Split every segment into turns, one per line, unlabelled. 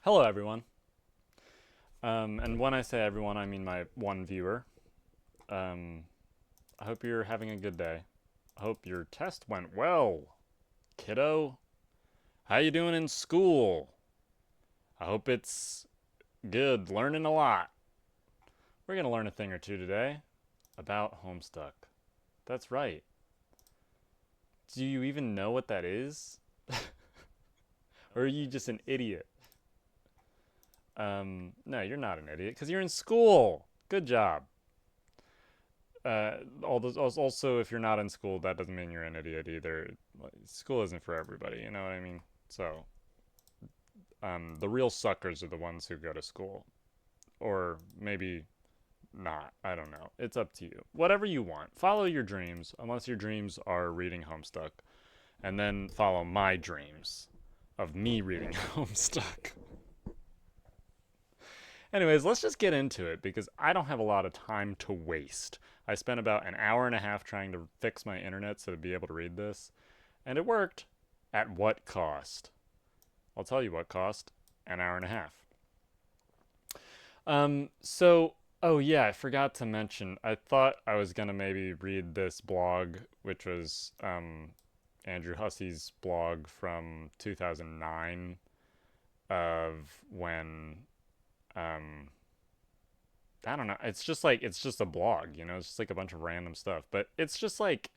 Hello, everyone. And when I say everyone, I mean my one viewer. Um, I hope you're having a good day. I hope your test went well, kiddo. How you doing in school? I hope it's good, learning a lot. We're gonna learn a thing or two today about Homestuck. That's right. Do you even know what that is? Or are you just an idiot? No, you're not an idiot because you're in school. Good job. Also, if you're not in school, that doesn't mean you're an idiot either. Like, school isn't for everybody, you know what I mean? So, the real suckers are the ones who go to school, or maybe not. I don't know. It's up to you. Whatever you want. Follow your dreams, unless your dreams are reading Homestuck, and then follow my dreams of me reading Homestuck. Anyways, let's just get into it because I don't have a lot of time to waste. I spent about an hour and a half trying to fix my internet so to be able to read this, and it worked. At what cost? I'll tell you what cost. An hour and a half. Oh yeah, I forgot to mention. I thought I was gonna maybe read this blog, which was Andrew Hussey's blog from 2009 of when um I don't know. It's just a blog, you know. It's just like a bunch of random stuff, but it's just like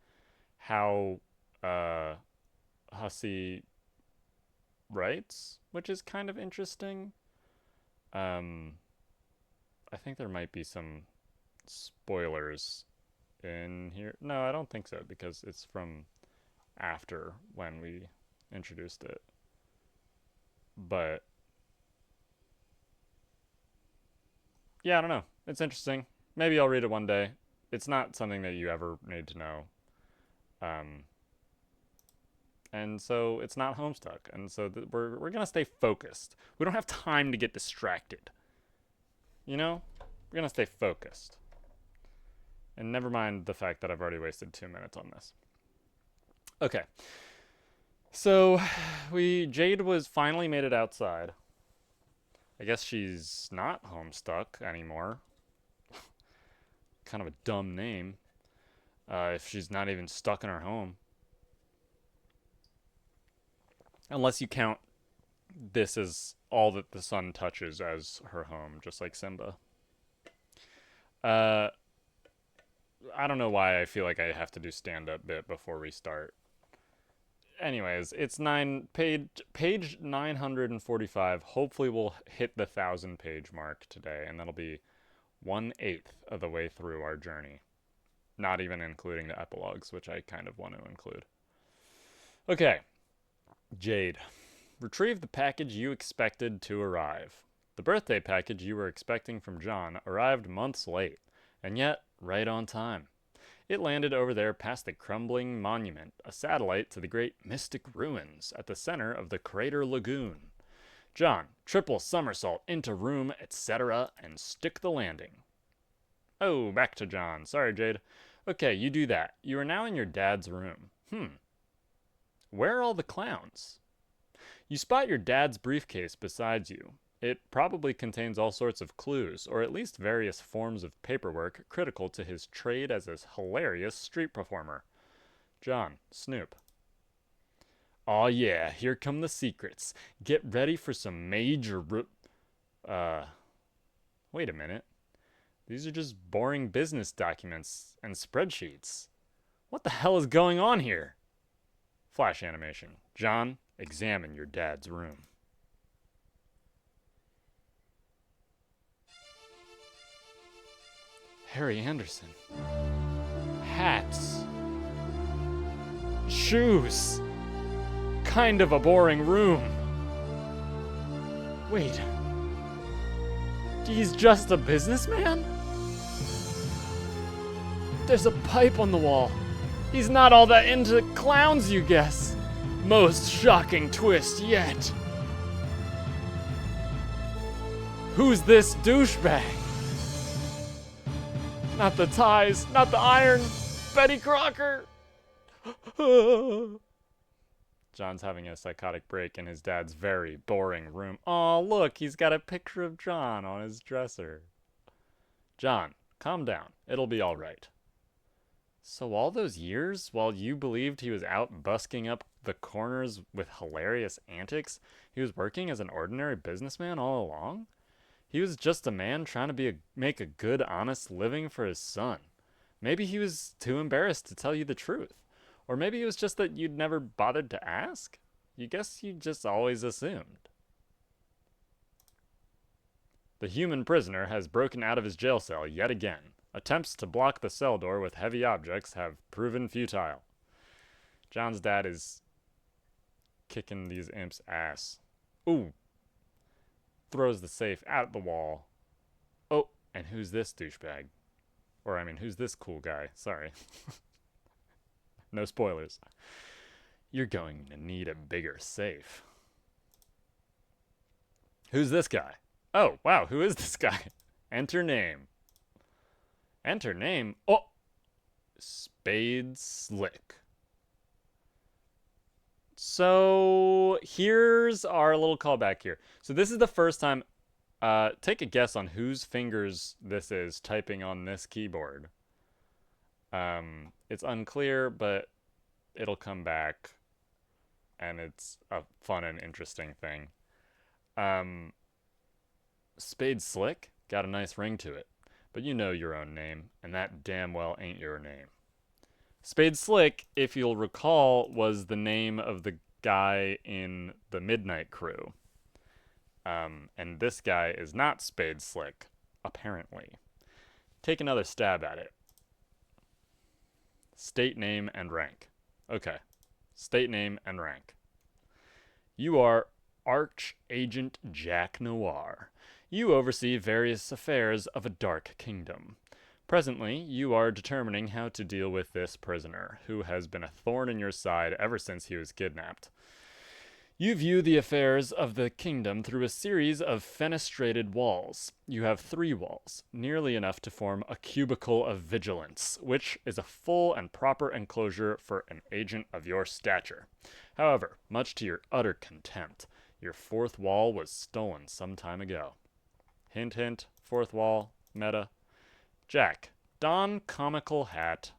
how uh Hussey writes, which is kind of interesting. Um I think there might be some spoilers in here. No, I don't think so because it's from after when we introduced it. But yeah, I don't know. It's interesting. Maybe I'll read it one day. It's not something that you ever need to know. Um, and so it's not Homestuck. And so we're gonna stay focused. We don't have time to get distracted. You know, we're gonna stay focused. And never mind the fact that I've already wasted 2 minutes on this. Okay, so we Jade was finally made it outside. I guess she's not Homestuck anymore. Kind of a dumb name. If she's not even stuck in her home, unless you count this as all that the sun touches as her home, just like Simba. Uh, I don't know why I feel like I have to do stand up bit before we start. Anyways, it's page 945. Hopefully, we'll hit the 1,000 page mark today, and that'll be 1/8 of the way through our journey. Not even including the epilogues, which I kind of want to include. Okay, Jade. Retrieve the package you expected to arrive. The birthday package you were expecting from John arrived months late, and yet right on time. It landed over there past the crumbling monument, a satellite to the great mystic ruins at the center of the crater lagoon. John, triple somersault into room, etc., and stick the landing. Oh, back to John. Sorry, Jade. Okay, you do that. You are now in your dad's room. Where are all the clowns? You spot your dad's briefcase beside you. It probably contains all sorts of clues, or at least various forms of paperwork critical to his trade as a hilarious street performer. John, Snoop. Aw yeah, here come the secrets. Get ready for some major wait a minute. These are just boring business documents and spreadsheets. What the hell is going on here? Flash animation. John, examine your dad's room. Harry Anderson. Hats. Shoes. Kind of a boring room. Wait. He's just a businessman? There's a pipe on the wall. He's not all that into clowns, you guess. Most shocking twist yet. Who's this douchebag? Not the ties, not the iron. Betty Crocker. John's having a psychotic break in his dad's very boring room. Oh, look, he's got a picture of John on his dresser. John, calm down. It'll be all right. So all those years, while you believed he was out busking up the corners with hilarious antics, he was working as an ordinary businessman all along? He was just a man trying to make a good, honest living for his son. Maybe he was too embarrassed to tell you the truth. Or maybe it was just that you'd never bothered to ask. You guess you just always assumed. The human prisoner has broken out of his jail cell yet again. Attempts to block the cell door with heavy objects have proven futile. John's dad is kicking these imps' ass. Ooh. Throws the safe at the wall. Oh, and who's this douchebag? Or, I mean, who's this cool guy? Sorry. No spoilers. You're going to need a bigger safe. Who's this guy? Oh, wow, who is this guy? Enter name. Enter name? Oh! Spade Slick. So, here's our little callback here. So this is the first time, take a guess on whose fingers this is typing on this keyboard. It's unclear, but it'll come back, and it's a fun and interesting thing. Spade Slick got a nice ring to it, but you know your own name, and that damn well ain't your name. Spade Slick, if you'll recall, was the name of the guy in the Midnight Crew. And this guy is not Spade Slick, apparently. Take another stab at it. State name and rank. Okay. State name and rank. You are Arch-Agent Jack Noir. You oversee various affairs of a dark kingdom. Presently, you are determining how to deal with this prisoner, who has been a thorn in your side ever since he was kidnapped. You view the affairs of the kingdom through a series of fenestrated walls. You have 3 walls, nearly enough to form a cubicle of vigilance, which is a full and proper enclosure for an agent of your stature. However, much to your utter contempt, your 4th wall was stolen some time ago. Hint, hint, 4th wall, meta. Jack, don comical hat.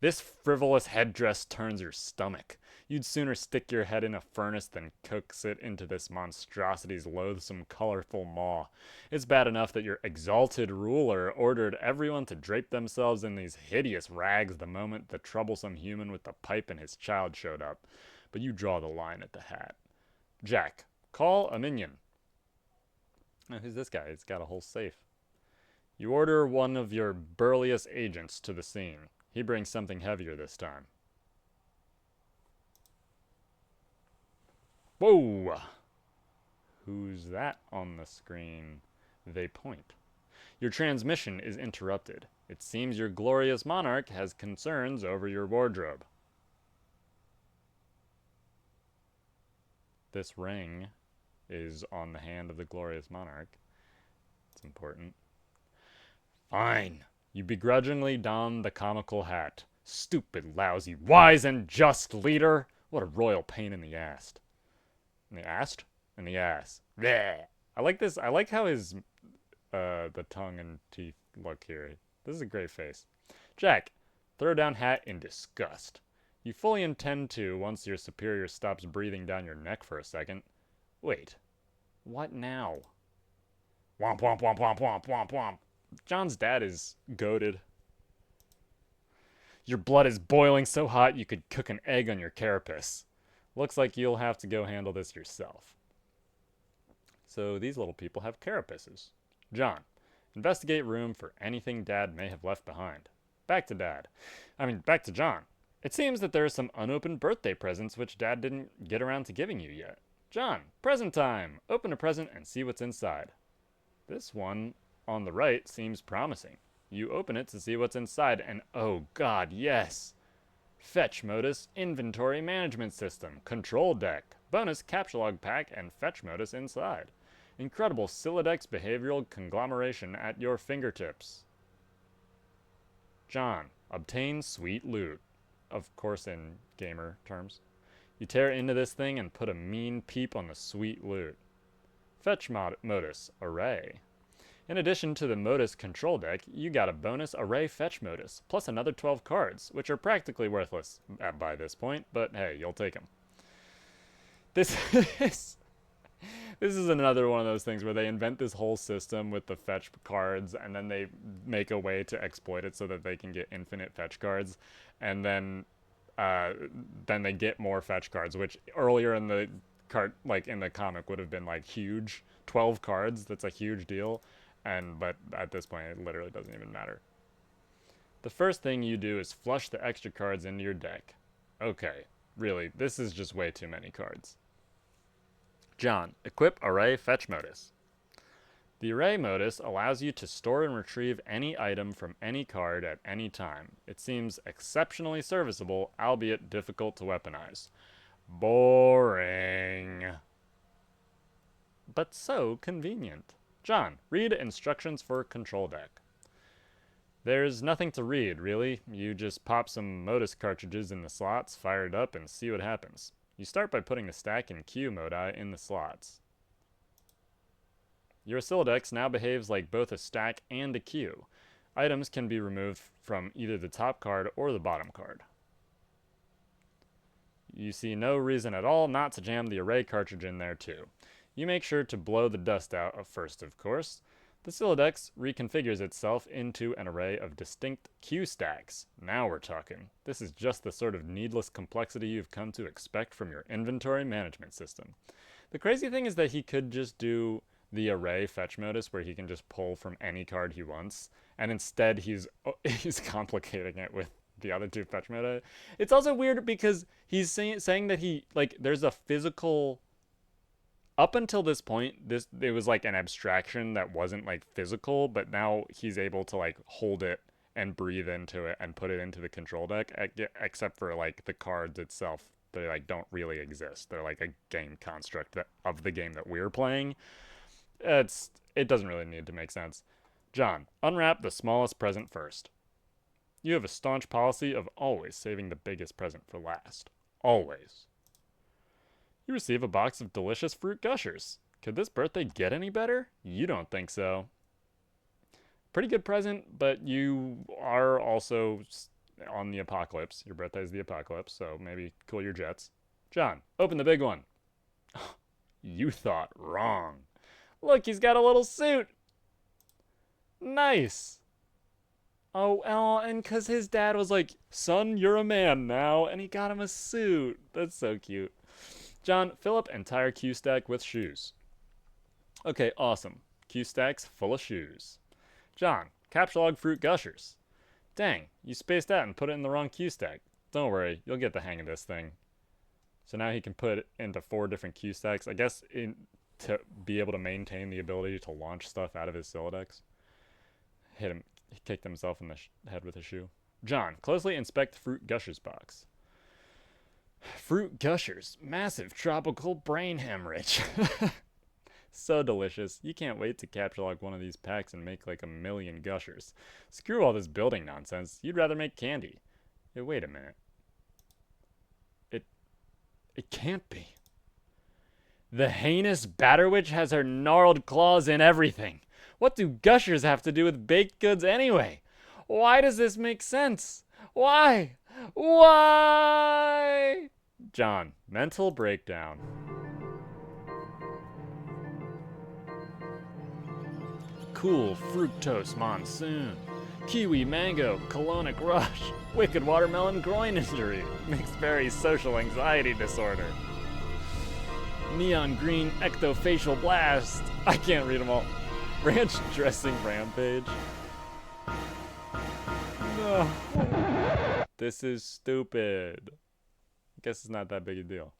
This frivolous headdress turns your stomach. You'd sooner stick your head in a furnace than coax it into this monstrosity's loathsome, colorful maw. It's bad enough that your exalted ruler ordered everyone to drape themselves in these hideous rags the moment the troublesome human with the pipe and his child showed up. But you draw the line at the hat. Jack, call a minion. Now, who's this guy? He's got a whole safe. You order one of your burliest agents to the scene. He brings something heavier this time. Whoa! Who's that on the screen? They point. Your transmission is interrupted. It seems your glorious monarch has concerns over your wardrobe. This ring is on the hand of the glorious monarch. It's important. Fine. You begrudgingly don the comical hat. Stupid, lousy, wise and just leader. What a royal pain in the ass. In the ass? In the ass. Bleh. I like this. I like how his, the tongue and teeth look here. This is a great face. Jack, throw down hat in disgust. You fully intend to once your superior stops breathing down your neck for a second. Wait. What now? Womp, womp, womp, womp, womp, womp, womp. John's dad is goated. Your blood is boiling so hot you could cook an egg on your carapace. Looks like you'll have to go handle this yourself. So these little people have carapaces. John, investigate room for anything Dad may have left behind. Back to John. It seems that there are some unopened birthday presents which Dad didn't get around to giving you yet. John, present time. Open a present and see what's inside. This one on the right seems promising. You open it to see what's inside, and oh god, yes! Fetch modus, inventory management system, control deck, bonus captcha pack, and fetch modus inside. Incredible Sylladex behavioral conglomeration at your fingertips. John, obtain sweet loot. Of course in gamer terms. You tear into this thing and put a mean peep on the sweet loot. Fetch modus, array. In addition to the modus control deck, you got a bonus array fetch modus, plus another 12 cards, which are practically worthless by this point, but hey, you'll take them. This is another one of those things where they invent this whole system with the fetch cards, and then they make a way to exploit it so that they can get infinite fetch cards, and then they get more fetch cards, which earlier in the in the comic would have been like huge. 12 cards, that's a huge deal, but at this point it literally doesn't even matter. The first thing you do is flush the extra cards into your deck. Okay, really, this is just way too many cards. John, equip array fetch modus. The array modus allows you to store and retrieve any item from any card at any time. It seems exceptionally serviceable, albeit difficult to weaponize. Boring. But so convenient. John, read instructions for control deck. There's nothing to read, really. You just pop some modus cartridges in the slots, fire it up, and see what happens. You start by putting the stack and queue modi in the slots. Your Sylladex now behaves like both a stack and a queue. Items can be removed from either the top card or the bottom card. You see no reason at all not to jam the array cartridge in there too. You make sure to blow the dust out first, of course. The Sylladex reconfigures itself into an array of distinct queue stacks. Now we're talking. This is just the sort of needless complexity you've come to expect from your inventory management system. The crazy thing is that he could just do the array fetch modus where he can just pull from any card he wants, and instead he's complicating it with the other two fetch modi. It's also weird because he's saying that there's a physical. Up until this point, it was like an abstraction that wasn't like physical, but now he's able to like hold it and breathe into it and put it into the control deck, except for like the cards itself. They like don't really exist. They're like a game construct of the game that we're playing. It doesn't really need to make sense. John, unwrap the smallest present first. You have a staunch policy of always saving the biggest present for last. Always. You receive a box of delicious fruit gushers. Could this birthday get any better? You don't think so. Pretty good present, but you are also on the apocalypse. Your birthday is the apocalypse, so maybe cool your jets. John, open the big one. You thought wrong. Look, he's got a little suit. Nice. Oh, and because his dad was like, son, you're a man now, and he got him a suit. That's so cute. John, fill up entire queue stack with shoes. Okay, awesome. Queue stack's full of shoes. John, capture log fruit gushers. Dang, you spaced out and put it in the wrong queue stack. Don't worry, you'll get the hang of this thing. So now he can put it into 4 different queue stacks. I guess to be able to maintain the ability to launch stuff out of his Sylladex. He kicked himself in the head with a shoe. John, closely inspect the fruit gushers box. Fruit gushers, massive tropical brain hemorrhage. So delicious. You can't wait to capture like one of these packs and make like 1 million gushers. Screw all this building nonsense. You'd rather make candy. Hey, wait a minute. It can't be. The heinous Batterwitch has her gnarled claws in everything. What do gushers have to do with baked goods anyway? Why does this make sense? Why? Why? John, mental breakdown. Cool fructose monsoon. Kiwi mango colonic rush. Wicked watermelon groin injury. Mixed berry social anxiety disorder. Neon green ectofacial blast. I can't read them all. Ranch dressing rampage. No. This is stupid. I guess it's not that big a deal.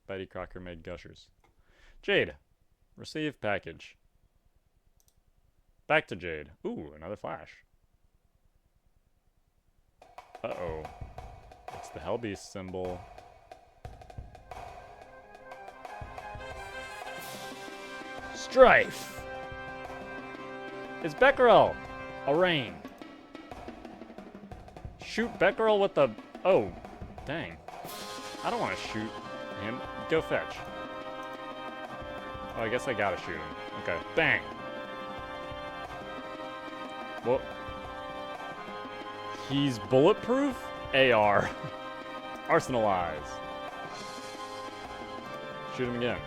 Betty Crocker made gushers. Jade. Receive package. Back to Jade. Ooh, another flash. Uh-oh. It's the Hellbeast symbol. Strife! It's Becquerel! A rain. Shoot Becquerel with the... Oh, dang. I don't want to shoot him. Go fetch. Oh, I guess I gotta shoot him. Okay. Bang! Whoa. He's bulletproof? AR. Arsenalize. Shoot him again.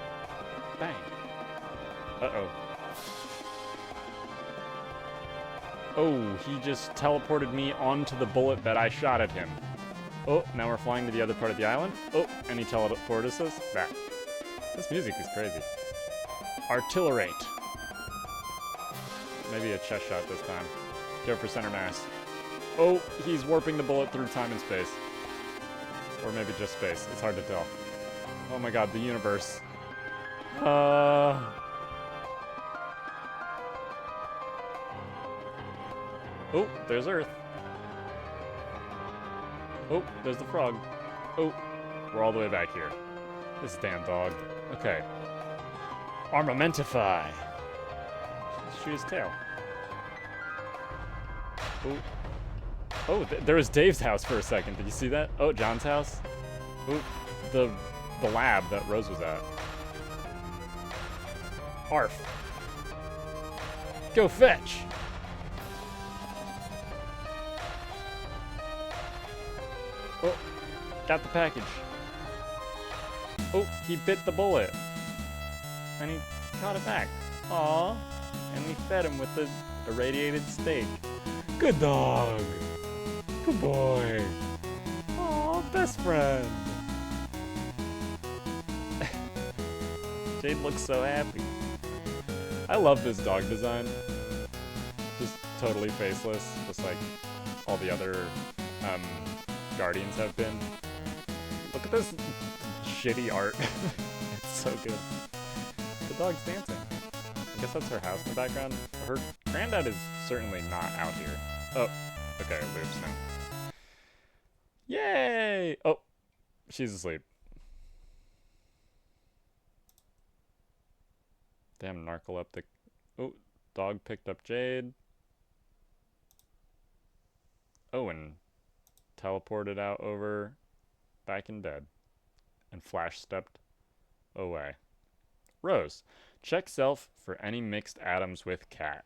Bang. Uh-oh. Oh, he just teleported me onto the bullet that I shot at him. Oh, now we're flying to the other part of the island. Oh, and he teleported us back. This music is crazy. Artillerate. Maybe a chest shot this time. Go for center mass. Oh, he's warping the bullet through time and space. Or maybe just space. It's hard to tell. Oh my god, the universe. Oh, there's Earth. Oh, there's the frog. Oh, we're all the way back here. This damn dog. Okay. Armamentify. Shoot his tail. Oh. Oh, there was Dave's house for a second. Did you see that? Oh, John's house. Oh, the lab that Rose was at. Arf. Go fetch. Oh, got the package. Oh, he bit the bullet. And he caught it back. Aww. And we fed him with the irradiated steak. Good dog. Good boy. Aw, best friend. Jade looks so happy. I love this dog design. Just totally faceless, just like all the other Guardians have been. Look at this shitty art. It's so good. The dog's dancing. I guess that's her house in the background. Her granddad is certainly not out here. Oh, okay, it loops now. Yay! Oh, she's asleep. Damn narcoleptic. Oh, dog picked up Jade. Oh, and teleported out over back in bed. And Flash stepped away. Rose, check self for any mixed atoms with cat.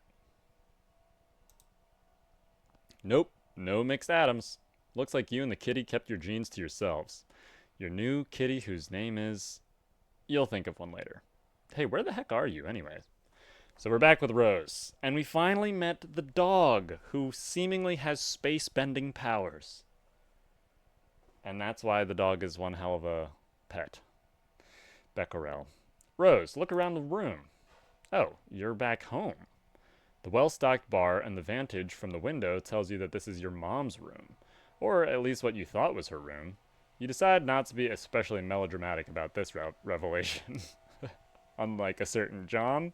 Nope, no mixed atoms. Looks like you and the kitty kept your genes to yourselves. Your new kitty whose name is... You'll think of one later. Hey, where the heck are you anyways? So we're back with Rose, and we finally met the dog, who seemingly has space-bending powers. And that's why the dog is one hell of a pet. Becquerel. Rose, look around the room. Oh, you're back home. The well-stocked bar and the vantage from the window tells you that this is your mom's room. Or at least what you thought was her room. You decide not to be especially melodramatic about this revelation. Unlike a certain John.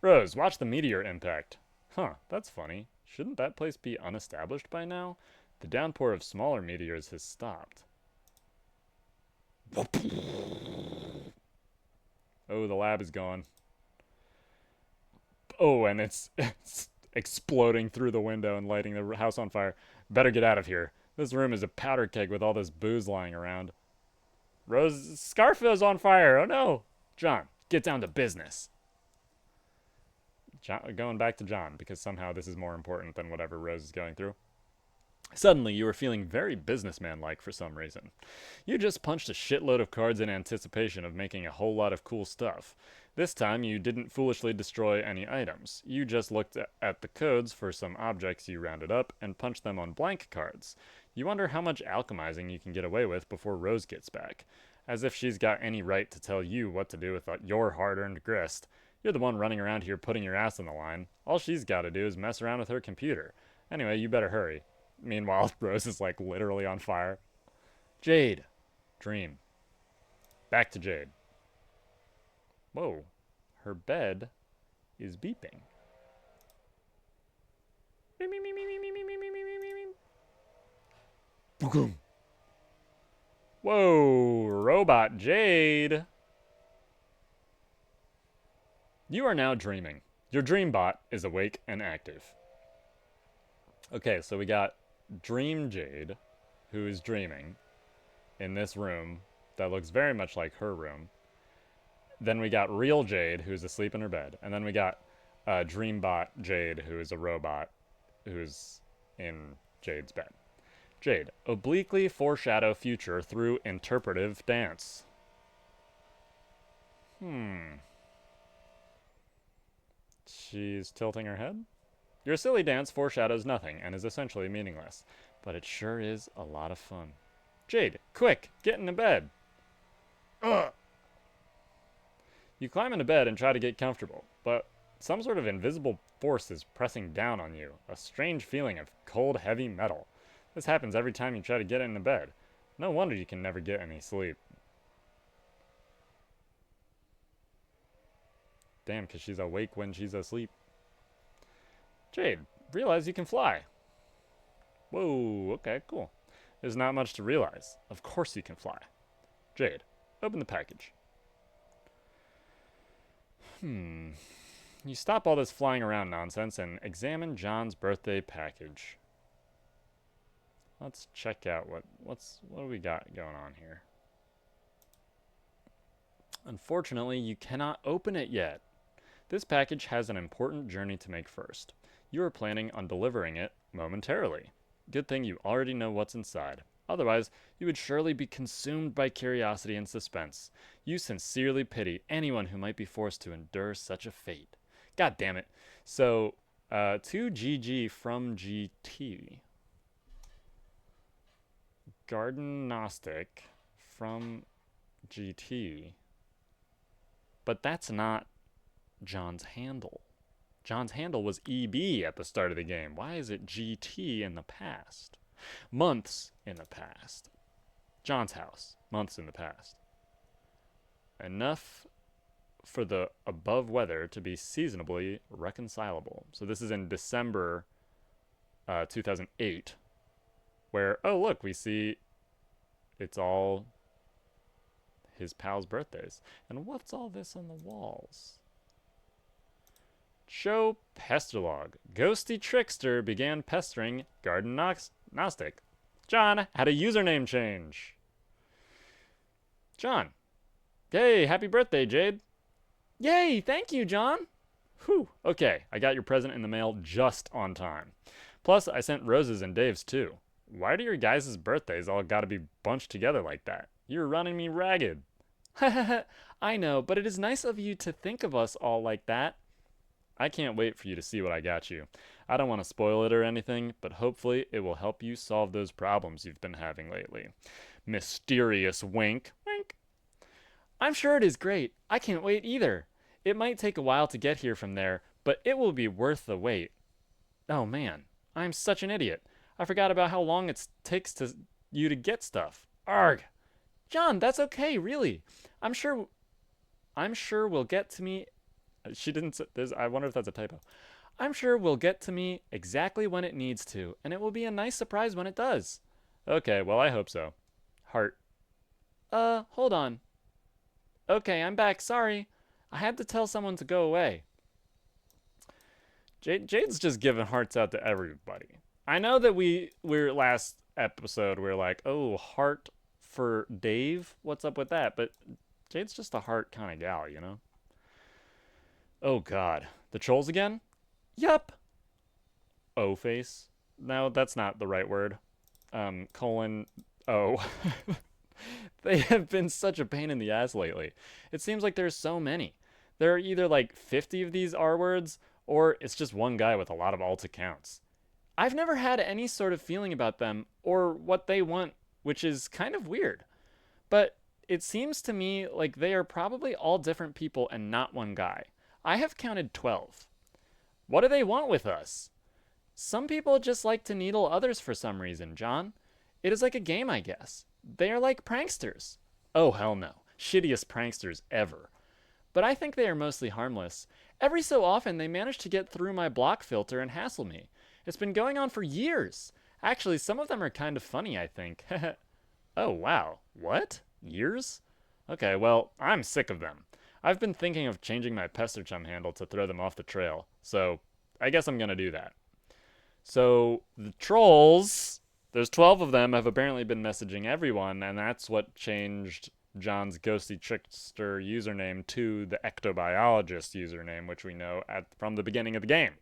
Rose, watch the meteor impact. Huh, that's funny. Shouldn't that place be unestablished by now? The downpour of smaller meteors has stopped. Oh, the lab is gone. Oh, and it's exploding through the window and lighting the house on fire. Better get out of here. This room is a powder keg with all this booze lying around. Rose, Scarfield's on fire. Oh no. John, get down to business. John, going back to John, because somehow this is more important than whatever Rose is going through. Suddenly, you were feeling very businessman-like for some reason. You just punched a shitload of cards in anticipation of making a whole lot of cool stuff. This time, you didn't foolishly destroy any items. You just looked at the codes for some objects you rounded up and punched them on blank cards. You wonder how much alchemizing you can get away with before Rose gets back. As if she's got any right to tell you what to do with your hard-earned grist. You're the one running around here putting your ass on the line. All she's got to do is mess around with her computer. Anyway, you better hurry. Meanwhile, Rose is like literally on fire. Jade. Dream. Back to Jade. Whoa. Her bed is beeping. Whoa, robot Jade. You are now dreaming. Your dream bot is awake and active. Okay, so we got Dream Jade, who is dreaming, in this room that looks very much like her room. Then we got real Jade, who's asleep in her bed. And then we got Dreambot Jade, who is a robot who's in Jade's bed. Jade, obliquely foreshadow future through interpretive dance. She's tilting her head? Your silly dance foreshadows nothing and is essentially meaningless, but it sure is a lot of fun. Jade, quick, get into bed. Ugh. You climb into bed and try to get comfortable, but some sort of invisible force is pressing down on you, a strange feeling of cold, heavy metal. This happens every time you try to get into bed. No wonder you can never get any sleep. Damn, because she's awake when she's asleep. Jade, realize you can fly. Whoa, okay, cool. There's not much to realize. Of course you can fly. Jade, open the package. You stop all this flying around nonsense and examine John's birthday package. Let's check out what do we got going on here. Unfortunately, you cannot open it yet. This package has an important journey to make first. You are planning on delivering it momentarily. Good thing you already know what's inside. Otherwise, you would surely be consumed by curiosity and suspense. You sincerely pity anyone who might be forced to endure such a fate. God damn it. So, to GG from GT. Garden Gnostic from GT. But that's not John's handle. John's handle was EB at the start of the game. Why is it GT in the past? Months in the past. John's house. Months in the past. Enough for the above weather to be seasonably reconcilable. So this is in December 2008. Where, oh look, we see it's all his pals' birthdays. And what's all this on the walls? Show Pesterlog. Ghosty Trickster began pestering Garden Gnostic. John had a username change. John. Yay, happy birthday, Jade. Yay, thank you, John. Whew. Okay, I got your present in the mail just on time. Plus, I sent roses and Dave's too. Why do your guys' birthdays all gotta be bunched together like that? You're running me ragged. I know, but it is nice of you to think of us all like that. I can't wait for you to see what I got you. I don't want to spoil it or anything, but hopefully it will help you solve those problems you've been having lately. Mysterious wink. Wink. I'm sure it is great. I can't wait either. It might take a while to get here from there, but it will be worth the wait. Oh man, I'm such an idiot. I forgot about how long it takes you to get stuff. Arg. John, that's okay, really. I'm sure we'll get to me. She didn't say this. I wonder if that's a typo. I'm sure we'll get to me exactly when it needs to, and it will be a nice surprise when it does. Okay, well, I hope so. Heart. Hold on. Okay, I'm back. Sorry. I had to tell someone to go away. Jade's just giving hearts out to everybody. I know that we're last episode, we're like, oh, heart for Dave? What's up with that? But Jade's just a heart kind of gal, you know? Oh, God. The trolls again? Yup. O-face? No, that's not the right word. Colon O. They have been such a pain in the ass lately. It seems like there's so many. There are either like 50 of these R words, or it's just one guy with a lot of alt accounts. I've never had any sort of feeling about them or what they want, which is kind of weird. But it seems to me like they are probably all different people and not one guy. I have counted 12. What do they want with us? Some people just like to needle others for some reason, John. It is like a game, I guess. They are like pranksters. Oh, hell no. Shittiest pranksters ever. But I think they are mostly harmless. Every so often, they manage to get through my block filter and hassle me. It's been going on for years. Actually, some of them are kind of funny, I think. Oh, wow. What? Years? Okay, well, I'm sick of them. I've been thinking of changing my Pesterchum handle to throw them off the trail, so I guess I'm gonna do that. So, the trolls There's 12 of them have apparently been messaging everyone, and that's what changed John's ghosty trickster username to the ectobiologist username, which we know from the beginning of the game.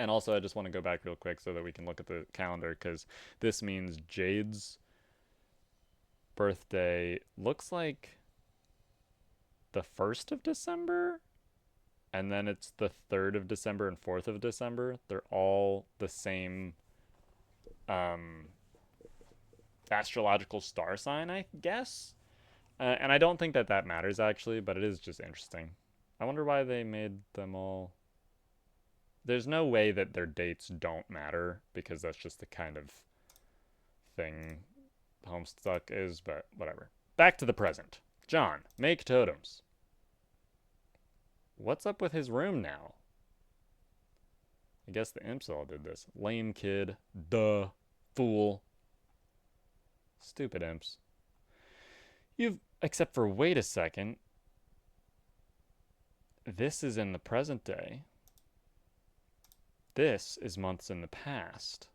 And also, I just want to go back real quick so that we can look at the calendar, because this means Jade's birthday looks like the 1st of December, and then it's the 3rd of December and 4th of December. They're all the same astrological star sign, I guess. And I don't think that that matters, actually, but it is just interesting. I wonder why they made them all... There's no way that their dates don't matter, because that's just the kind of thing Homestuck is, but whatever. Back to the present. John, make totems. What's up with his room now? I guess the imps all did this. Lame kid. Duh. Fool. Stupid imps. Except for, wait a second. This is in the present day. This is months in the past,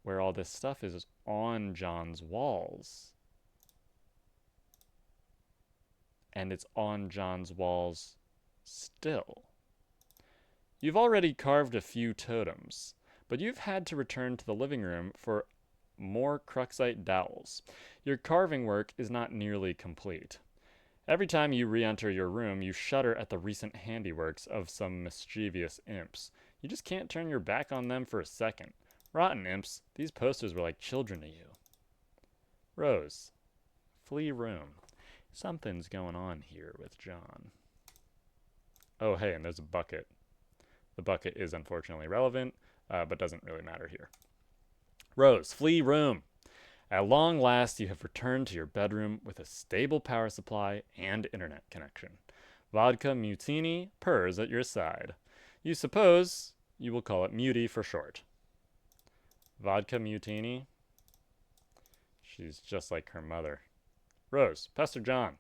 where all this stuff is on John's walls. And it's on John's walls still. You've already carved a few totems, but you've had to return to the living room for more Cruxite dowels. Your carving work is not nearly complete. Every time you re-enter your room, you shudder at the recent handiworks of some mischievous imps. You just can't turn your back on them for a second. Rotten imps, these posters were like children to you. Rose, flee room. Something's going on here with John. Oh, hey, and there's a bucket. The bucket is unfortunately relevant, but doesn't really matter here. Rose, flee room. At long last, you have returned to your bedroom with a stable power supply and internet connection. Vodka Mutini purrs at your side. You suppose you will call it Muty for short. Vodka Mutini? She's just like her mother. Rose, Pastor John.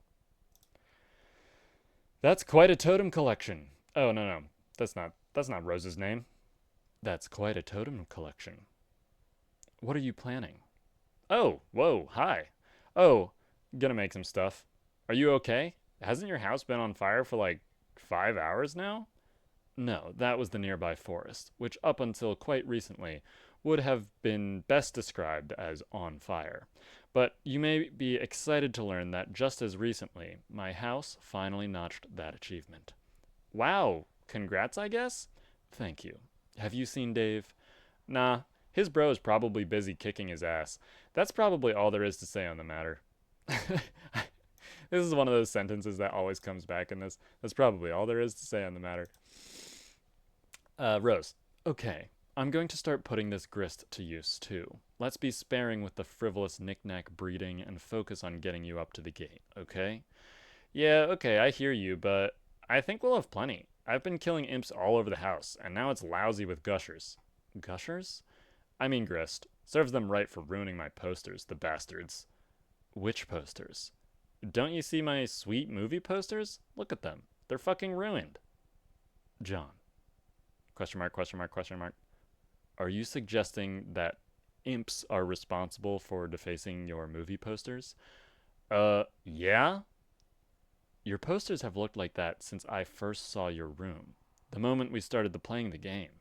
That's quite a totem collection. Oh, no. That's not Rose's name. That's quite a totem collection. What are you planning? Oh, whoa, hi. Oh, gonna make some stuff. Are you okay? Hasn't your house been on fire for like 5 hours now? No, that was the nearby forest, which up until quite recently would have been best described as on fire. But you may be excited to learn that just as recently, my house finally notched that achievement. Wow, congrats, I guess? Thank you. Have you seen Dave? Nah, his bro is probably busy kicking his ass. That's probably all there is to say on the matter. This is one of those sentences that always comes back in this. That's probably all there is to say on the matter. Rose. Okay, I'm going to start putting this grist to use, too. Let's be sparing with the frivolous knick-knack breeding and focus on getting you up to the gate, okay? Yeah, okay, I hear you, but I think we'll have plenty. I've been killing imps all over the house, and now it's lousy with gushers. Gushers? I mean grist. Serves them right for ruining my posters, the bastards. Which posters? Don't you see my sweet movie posters? Look at them. They're fucking ruined. John. Question mark, question mark, question mark. Are you suggesting that imps are responsible for defacing your movie posters? Yeah? Your posters have looked like that since I first saw your room, the moment we started playing the game.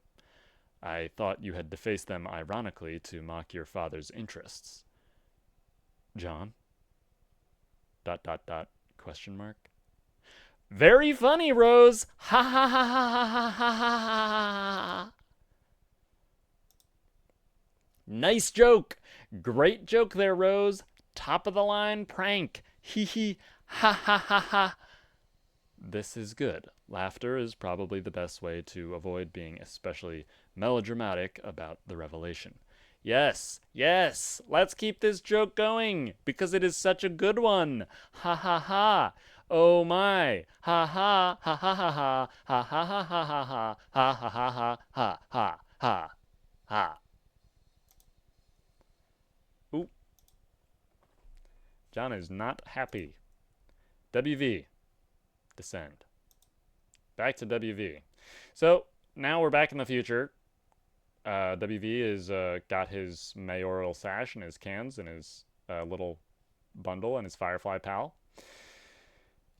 I thought you had defaced them ironically to mock your father's interests. John? ... question mark. Very funny, Rose! Ha ha ha ha ha ha ha ha. Nice joke! Great joke there, Rose. Top of the line prank. Hee hee. Ha ha ha ha. This is good. Laughter is probably the best way to avoid being especially melodramatic about the revelation. Yes, yes, let's keep this joke going, because it is such a good one. Ha ha ha. Oh my. Ha ha ha ha ha ha ha ha ha ha ha ha ha ha ha ha ha ha ha. Oop. John is not happy. WV. Descend. Back to WV. So now we're back in the future. WV is got his mayoral sash and his cans and his little bundle and his Firefly pal.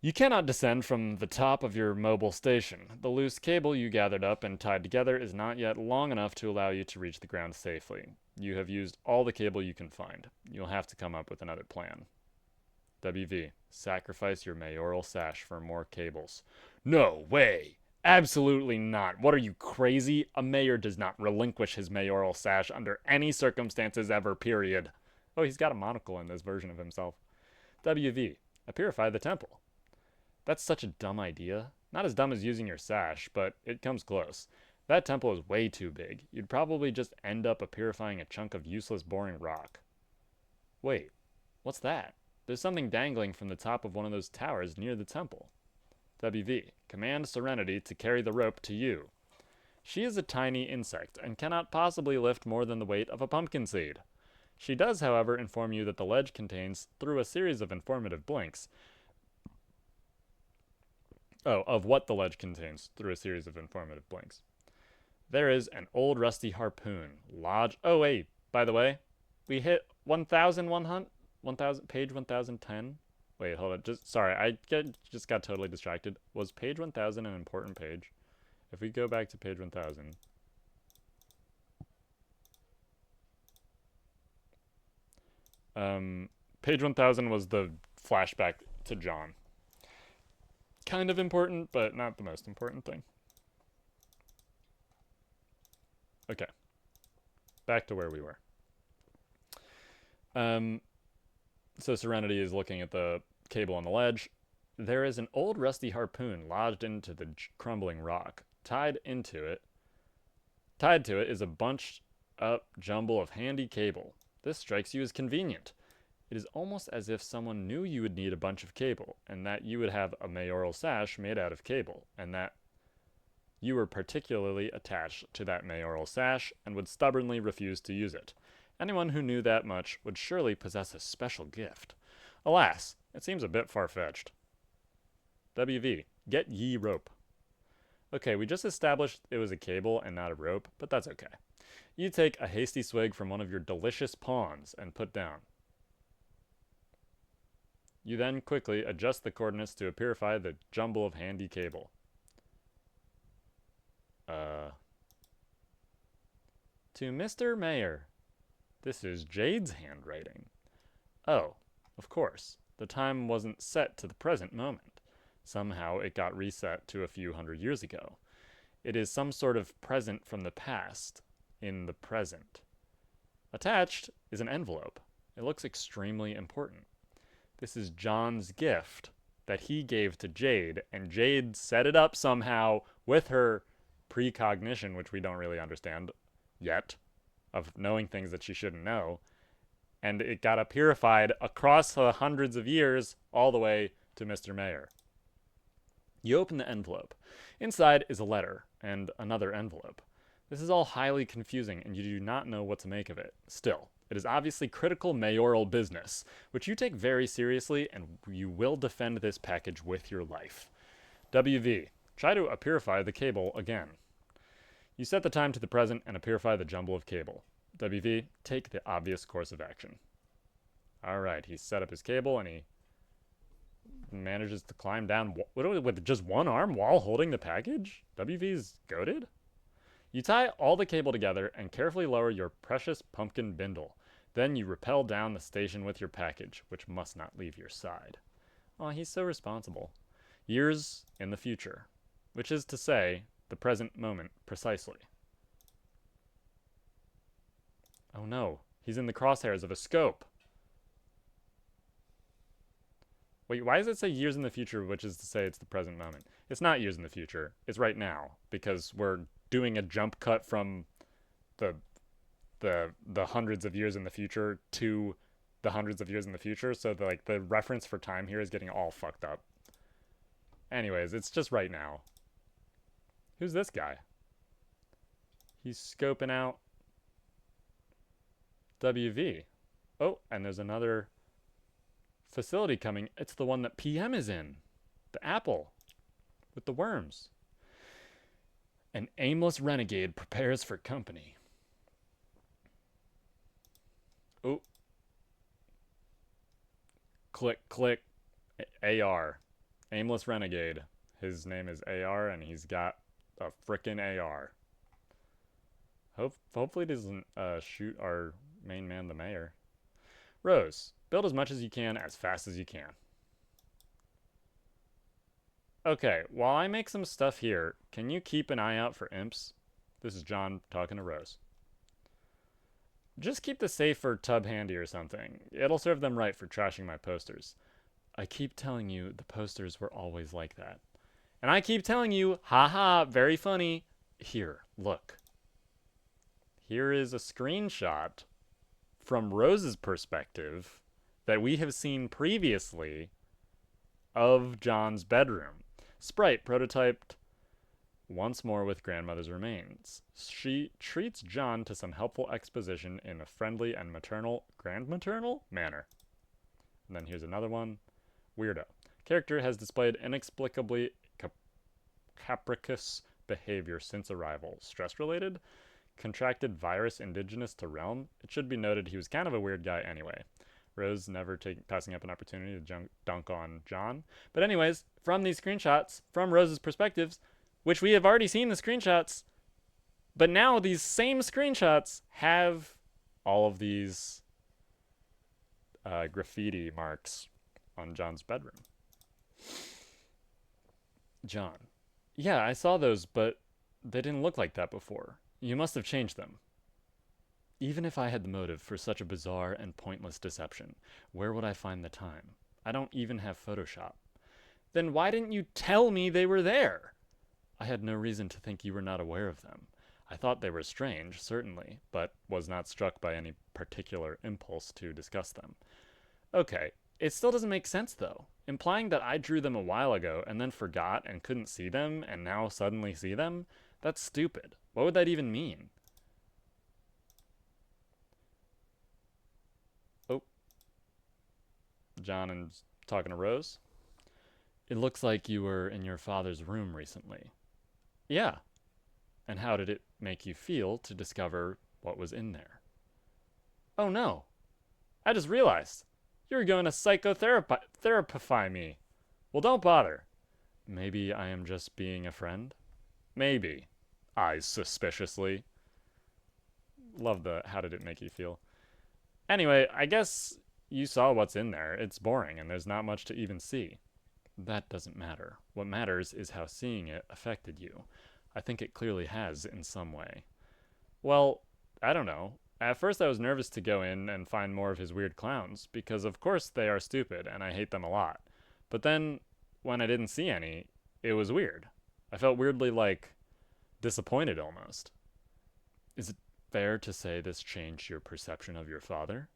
You cannot descend from the top of your mobile station. The loose cable you gathered up and tied together is not yet long enough to allow you to reach the ground safely. You have used all the cable you can find. You'll have to come up with another plan. WV, sacrifice your mayoral sash for more cables. No way! Absolutely not. What are you, crazy? A mayor does not relinquish his mayoral sash under any circumstances ever, period. Oh, he's got a monocle in this version of himself. WV, purify the temple. That's such a dumb idea. Not as dumb as using your sash, but it comes close. That temple is way too big. You'd probably just end up purifying a chunk of useless, boring rock. Wait, what's that? There's something dangling from the top of one of those towers near the temple. WV, command Serenity to carry the rope to you. She is a tiny insect and cannot possibly lift more than the weight of a pumpkin seed. She does, however, inform you that the ledge contains, through a series of informative blinks, of what the ledge contains through a series of informative blinks. There is an old rusty harpoon lodged. Oh, wait, by the way, we hit 1,100, page 1010. Wait, hold on. Sorry, I just got totally distracted. Was page 1000 an important page? If we go back to page 1000. Page 1000 was the flashback to John. Kind of important, but not the most important thing. Okay. Back to where we were. So Serenity is looking at the cable on the ledge. There is an old rusty harpoon lodged into the crumbling rock. Tied to it is a bunched up jumble of handy cable. This strikes you as convenient. It is almost as if someone knew you would need a bunch of cable, and that you would have a mayoral sash made out of cable, and that you were particularly attached to that mayoral sash and would stubbornly refuse to use it. Anyone who knew that much would surely possess a special gift. Alas, it seems a bit far-fetched. WV, get ye rope. Okay, we just established it was a cable and not a rope, but that's okay. You take a hasty swig from one of your delicious pawns and put down. You then quickly adjust the coordinates to purify the jumble of handy cable. To Mr. Mayor. This is Jade's handwriting. Oh, of course. The time wasn't set to the present moment. Somehow it got reset to a few hundred years ago. It is some sort of present from the past in the present. Attached is an envelope. It looks extremely important. This is John's gift that he gave to Jade, and Jade set it up somehow with her precognition, which we don't really understand yet, of knowing things that she shouldn't know, and it got purified across the hundreds of years all the way to Mr. Mayor. You open the envelope. Inside is a letter and another envelope. This is all highly confusing, and you do not know what to make of it. Still, it is obviously critical mayoral business, which you take very seriously, and you will defend this package with your life. WV, try to purify the cable again. You set the time to the present and purify the jumble of cable. WV, take the obvious course of action. Alright, he set up his cable, and he manages to climb down with just one arm while holding the package? WV's goated? You tie all the cable together and carefully lower your precious pumpkin bindle. Then you rappel down the station with your package, which must not leave your side. Aw, he's so responsible. Years in the future, which is to say, the present moment precisely. Oh no, he's in the crosshairs of a scope. Wait, why does it say years in the future, which is to say it's the present moment? It's not years in the future. It's right now, because we're doing a jump cut from the hundreds of years in the future to the hundreds of years in the future. So the reference for time here is getting all fucked up. Anyways, it's just right now. Who's this guy? He's scoping out WV. Oh, and there's another facility coming. It's the one that PM is in. The apple with the worms. An aimless renegade prepares for company. Oh, click, click. AR. Aimless Renegade. His name is AR, and he's got a frickin' AR. Hopefully it doesn't shoot our main man, the mayor. Rose, build as much as you can as fast as you can. Okay, while I make some stuff here, can you keep an eye out for imps? This is John talking to Rose. Just keep the safe or tub handy or something. It'll serve them right for trashing my posters. I keep telling you the posters were always like that. And I keep telling you, haha, very funny. Here, look. Here is a screenshot from Rose's perspective that we have seen previously of John's bedroom. Sprite prototyped once more with grandmother's remains. She treats John to some helpful exposition in a friendly and grandmaternal manner. And then here's another one. Weirdo. Character has displayed inexplicably capricious behavior since arrival. Stress related? Contracted virus indigenous to realm? It should be noted he was kind of a weird guy anyway. Rose never passing up an opportunity to dunk on John. But anyways, from these screenshots, from Rose's perspectives, which we have already seen the screenshots, but now these same screenshots have all of these graffiti marks on John's bedroom. John. Yeah, I saw those, but they didn't look like that before. You must have changed them. Even if I had the motive for such a bizarre and pointless deception, where would I find the time? I don't even have Photoshop. Then why didn't you tell me they were there? I had no reason to think you were not aware of them. I thought they were strange, certainly, but was not struck by any particular impulse to discuss them. Okay, it still doesn't make sense, though. Implying that I drew them a while ago and then forgot and couldn't see them and now suddenly see them? That's stupid. What would that even mean? Oh. John and talking to Rose. It looks like you were in your father's room recently. Yeah. And how did it make you feel to discover what was in there? Oh no. I just realized. You're going to psychotherapify me. Well, don't bother. Maybe I am just being a friend? Maybe. Eyes suspiciously. Love the how did it make you feel. Anyway, I guess you saw what's in there. It's boring and there's not much to even see. That doesn't matter. What matters is how seeing it affected you. I think it clearly has in some way. Well, I don't know. At first I was nervous to go in and find more of his weird clowns, because of course they are stupid and I hate them a lot. But then, when I didn't see any, it was weird. I felt weirdly, disappointed almost. Is it fair to say this changed your perception of your father?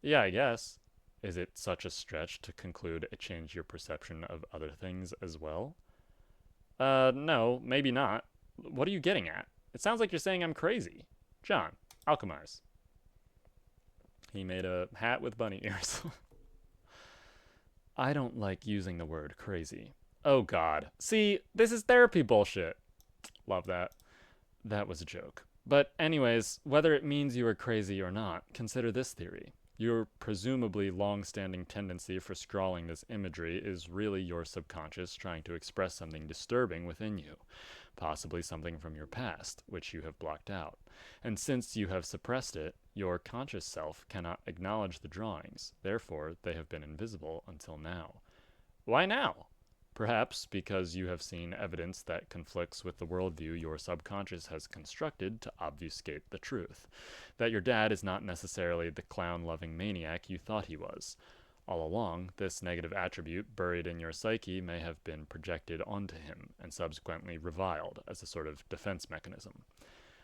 Yeah, I guess. Is it such a stretch to conclude it changed your perception of other things as well? No, maybe not. What are you getting at? It sounds like you're saying I'm crazy. John, Alchemars. He made a hat with bunny ears. I don't like using the word crazy. Oh god. See, this is therapy bullshit. Love that. That was a joke. But anyways, whether it means you are crazy or not, consider this theory. Your presumably long-standing tendency for scrawling this imagery is really your subconscious trying to express something disturbing within you, possibly something from your past, which you have blocked out. And since you have suppressed it, your conscious self cannot acknowledge the drawings, therefore they have been invisible until now. Why now? Perhaps because you have seen evidence that conflicts with the worldview your subconscious has constructed to obfuscate the truth. That your dad is not necessarily the clown-loving maniac you thought he was. All along, this negative attribute buried in your psyche may have been projected onto him and subsequently reviled as a sort of defense mechanism.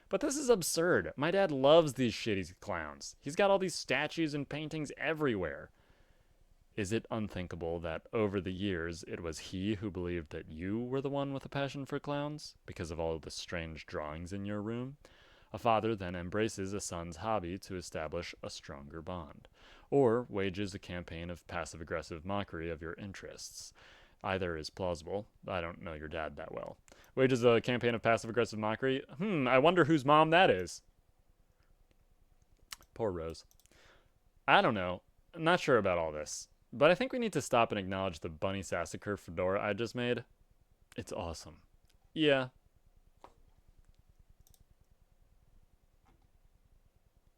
But this is absurd. My dad loves these shitty clowns. He's got all these statues and paintings everywhere. Is it unthinkable that over the years it was he who believed that you were the one with a passion for clowns because of all of the strange drawings in your room? A father then embraces a son's hobby to establish a stronger bond, or wages a campaign of passive-aggressive mockery of your interests. Either is plausible. I don't know your dad that well. Wages a campaign of passive-aggressive mockery? I wonder whose mom that is. Poor Rose. I don't know. I'm not sure about all this. But I think we need to stop and acknowledge the Bunny Sassacre fedora I just made. It's awesome. Yeah.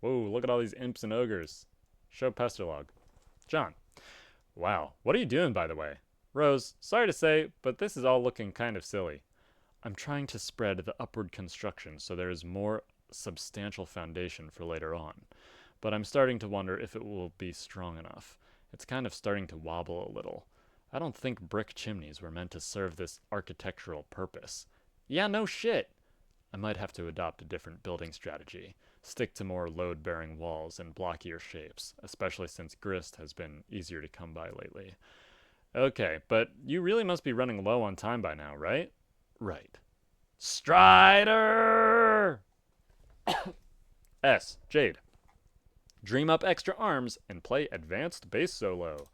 Whoa, look at all these imps and ogres. Show Pesterlog. John. Wow, what are you doing, by the way? Rose, sorry to say, but this is all looking kind of silly. I'm trying to spread the upward construction so there is more substantial foundation for later on. But I'm starting to wonder if it will be strong enough. It's kind of starting to wobble a little. I don't think brick chimneys were meant to serve this architectural purpose. Yeah, no shit. I might have to adopt a different building strategy. Stick to more load-bearing walls and blockier shapes, especially since grist has been easier to come by lately. Okay, but you really must be running low on time by now, right? Right. Strider! S. Jade. Dream up extra arms and play advanced bass solo.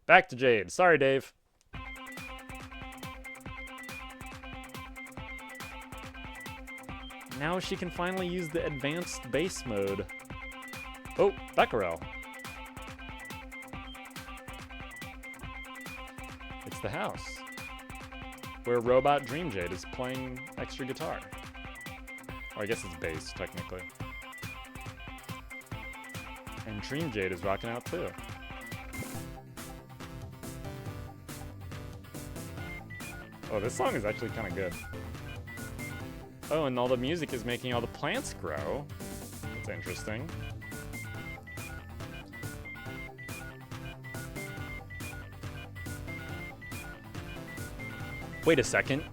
Back to Jade. Sorry, Dave. Now she can finally use the advanced bass mode. Oh, Becquerel. It's the house where Robot Dream Jade is playing extra guitar. Or I guess it's bass, technically. And Dream Jade is rocking out too. Oh, this song is actually kind of good. Oh, and all the music is making all the plants grow. That's interesting. Wait a second.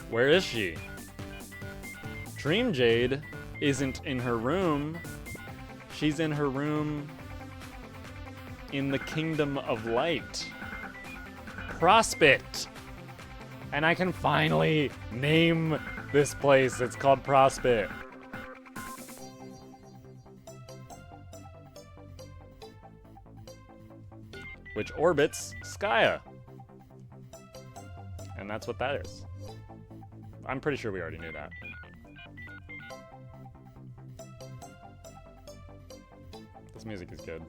Where is she? Dream Jade isn't in her room. She's in her room in the Kingdom of Light. Prospect. And I can finally name this place. It's called Prospect. Which orbits Skya. And that's what that is. I'm pretty sure we already knew that. This music is good.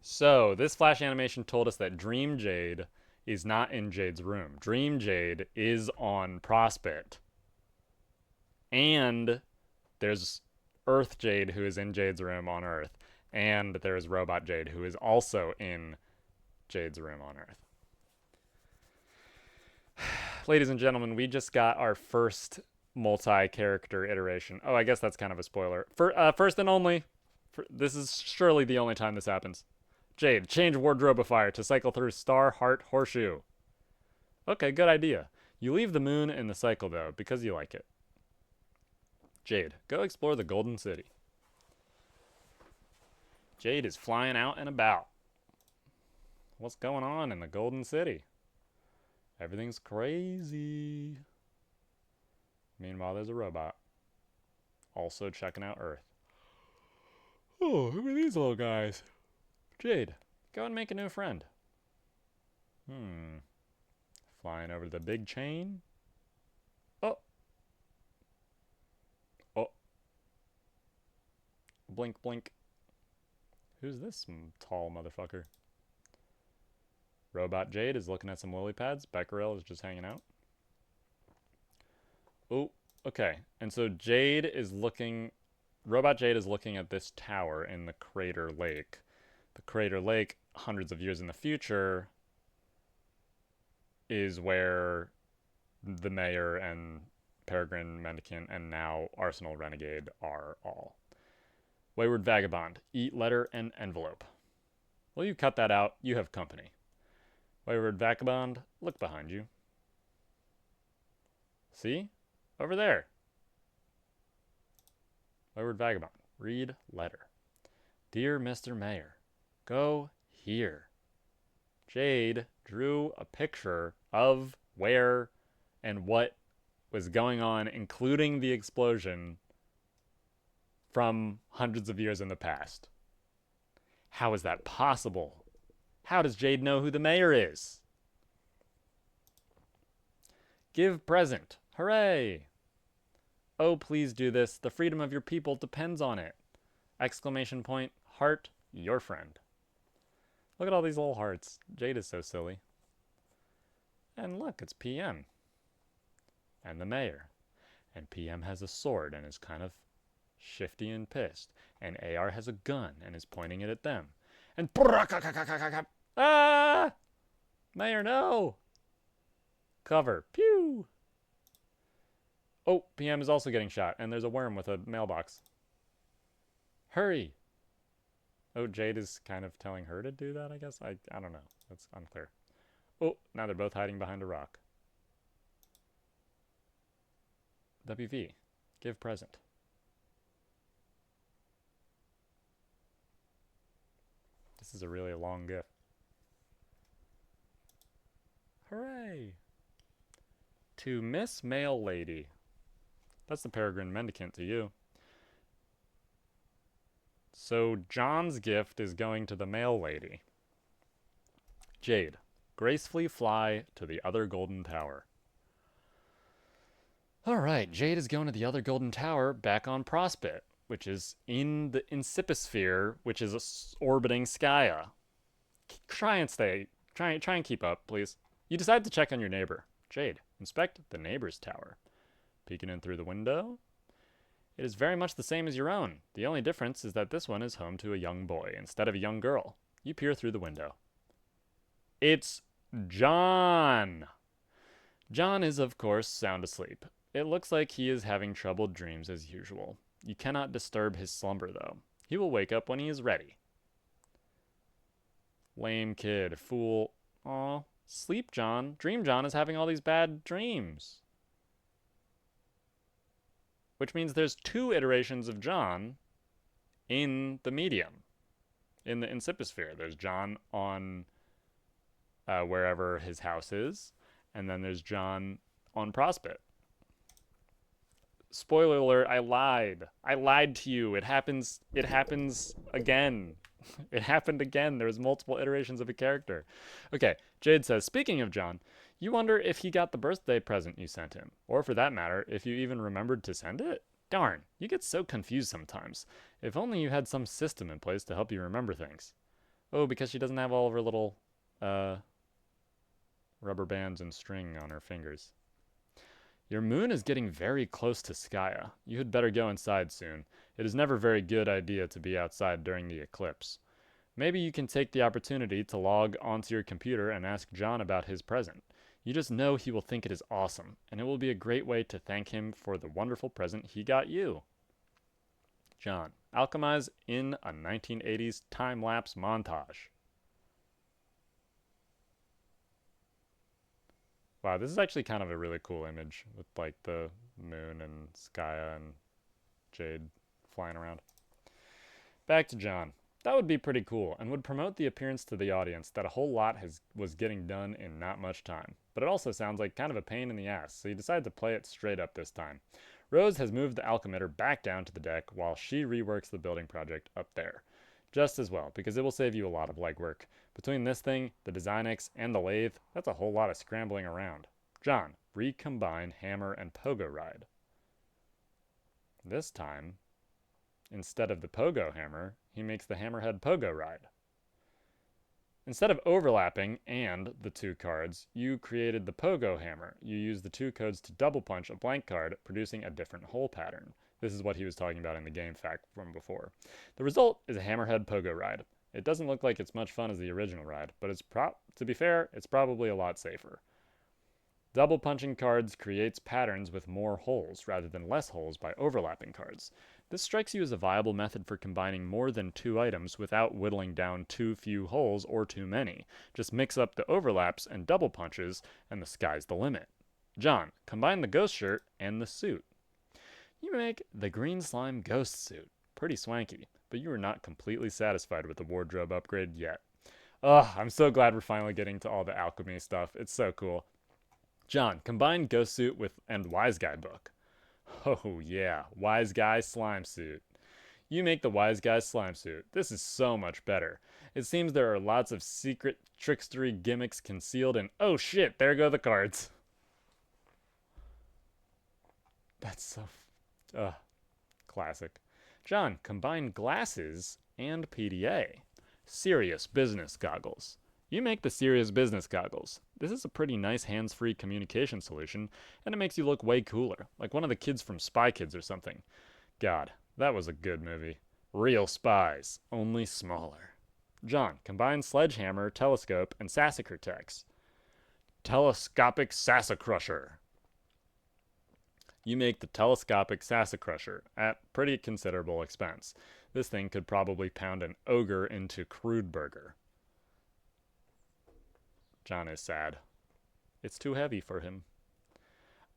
So, this flash animation told us that Dream Jade is not in Jade's room. Dream Jade is on Prospect. And there's Earth Jade, who is in Jade's room on Earth. And there's Robot Jade, who is also in Jade's room on Earth. Ladies and gentlemen, we just got our first multi-character iteration. Oh, I guess that's kind of a spoiler. First and only. This is surely the only time this happens. Jade, change wardrobifier to cycle through Star, Heart, Horseshoe. Okay, good idea. You leave the moon in the cycle, though, because you like it. Jade, go explore the Golden City. Jade is flying out and about. What's going on in the Golden City? Everything's crazy. Meanwhile, there's a robot. Also checking out Earth. Oh, who are these little guys? Jade, go and make a new friend. Flying over the big chain. Oh. Oh. Blink, blink. Who's this tall motherfucker? Robot Jade is looking at some lily pads. Becquerel is just hanging out. Oh, okay. And so Jade is looking... Robot Jade is looking at this tower in the Crater Lake. The Crater Lake, hundreds of years in the future, is where the mayor and Peregrine Mendicant and now Arsenal Renegade are all. Wayward Vagabond, eat letter and envelope. Will you cut that out? You have company. Wayward Vagabond, look behind you. See? Over there. Wayward Vagabond, read letter. Dear Mr. Mayor, go here. Jade drew a picture of where and what was going on, including the explosion from hundreds of years in the past. How is that possible? How does Jade know who the mayor is? Give present. Hooray! Oh, please do this. The freedom of your people depends on it. Exclamation point, heart, your friend. Look at all these little hearts. Jade is so silly. And look, it's PM. And the mayor. And PM has a sword and is kind of shifty and pissed. And AR has a gun and is pointing it at them. And ah! Mayor, no! Cover. Pew! Oh, PM is also getting shot, and there's a worm with a mailbox. Hurry! Oh, Jade is kind of telling her to do that, I guess? I don't know. That's unclear. Oh, now they're both hiding behind a rock. WV. Give present. This is a really long GIF. Hooray! To Miss Mail Lady. That's the Peregrine Mendicant to you. So John's gift is going to the mail lady. Jade, gracefully fly to the other golden tower. Alright, Jade is going to the other golden tower back on Prospect, which is in the Incipisphere, which is orbiting Skya. Try and keep up, please. You decide to check on your neighbor. Jade, inspect the neighbor's tower. Peeking in through the window. It is very much the same as your own. The only difference is that this one is home to a young boy instead of a young girl. You peer through the window. It's John! John is, of course, sound asleep. It looks like he is having troubled dreams as usual. You cannot disturb his slumber, though. He will wake up when he is ready. Lame kid, fool. Aw, sleep John. Dream John is having all these bad dreams. Which means there's 2 iterations of John in the medium, in the Incipisphere. There's John on wherever his house is, and then there's John on Prospect. Spoiler alert, I lied. I lied to you. It happens again. It happened again. There's multiple iterations of a character. Okay, Jade says, speaking of John, you wonder if he got the birthday present you sent him, or for that matter, if you even remembered to send it? Darn, you get so confused sometimes. If only you had some system in place to help you remember things. Oh, because she doesn't have all of her little, rubber bands and string on her fingers. Your moon is getting very close to Skya. You had better go inside soon. It is never a very good idea to be outside during the eclipse. Maybe you can take the opportunity to log onto your computer and ask John about his present. You just know he will think it is awesome, and it will be a great way to thank him for the wonderful present he got you. John, alchemize in a 1980s time-lapse montage. Wow, this is actually kind of a really cool image with like the moon and Skya and Jade flying around. Back to John. That would be pretty cool and would promote the appearance to the audience that a whole lot was getting done in not much time. But it also sounds like kind of a pain in the ass, so you decide to play it straight up this time. Rose has moved the alchemitter back down to the deck while she reworks the building project up there. Just as well, because it will save you a lot of legwork. Between this thing, the Designix, and the lathe, that's a whole lot of scrambling around. John, recombine hammer and pogo ride. This time, instead of the pogo hammer, he makes the hammerhead pogo ride. Instead of overlapping and the 2 cards, you created the pogo hammer. You used the 2 codes to double punch a blank card, producing a different hole pattern. This is what he was talking about in the game fact from before. The result is a hammerhead pogo ride. It doesn't look like it's much fun as the original ride, but to be fair, it's probably a lot safer. Double punching cards creates patterns with more holes rather than less holes by overlapping cards. This strikes you as a viable method for combining more than 2 items without whittling down too few holes or too many. Just mix up the overlaps and double punches, and the sky's the limit. John, combine the ghost shirt and the suit. You make the green slime ghost suit. Pretty swanky, but you are not completely satisfied with the wardrobe upgrade yet. Ugh, I'm so glad we're finally getting to all the alchemy stuff. It's so cool. John, combine ghost suit and wise guy book. Oh yeah, wise guy slime suit. You make the wise guy slime suit. This is so much better. It seems there are lots of secret trickstery gimmicks concealed in... Oh shit, there go the cards. That's so... classic. John, combine glasses and PDA. Serious business goggles. You make the serious business goggles. This is a pretty nice hands-free communication solution, and it makes you look way cooler, like one of the kids from Spy Kids or something. God, that was a good movie. Real spies, only smaller. John, combine sledgehammer, telescope, and sassacrutex. Telescopic sassacrusher. You make the telescopic sassacrusher at pretty considerable expense. This thing could probably pound an ogre into crude burger. John is sad. It's too heavy for him.